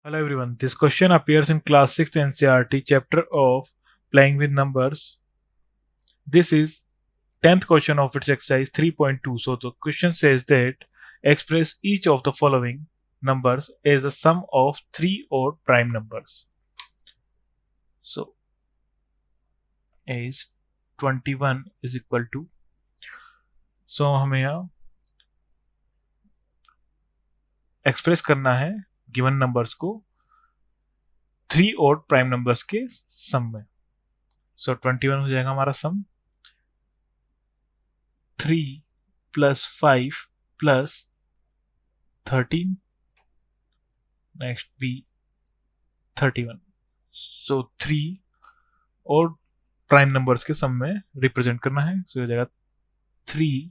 Hello everyone, this question appears in class 6 NCERT chapter of playing with numbers. This is 10th question of its exercise 3.2. So the question says that express each of the following numbers as a sum of three odd prime numbers. So is 21 is equal to, so हमें यहाँ express करना है given numbers को three और prime numbers के सम में. सो 21 हो जाएगा हमारा सम 3 प्लस 5 प्लस 13 नेक्स्ट बी 31. सो 3 और प्राइम नंबर्स के सम में रिप्रेजेंट करना है. सो हो जाएगा 3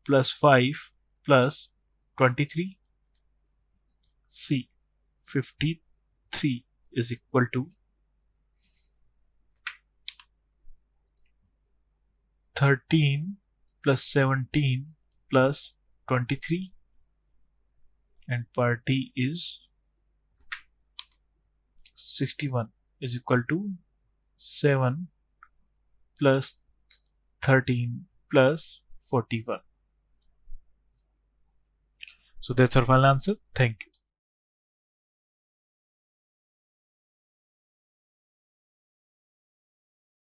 plus 5 plus 23 C 53 is equal to 13 plus 17 plus 23 and part D is 61 is equal to 7 plus 13 plus 41. So that's our final answer. Thank you.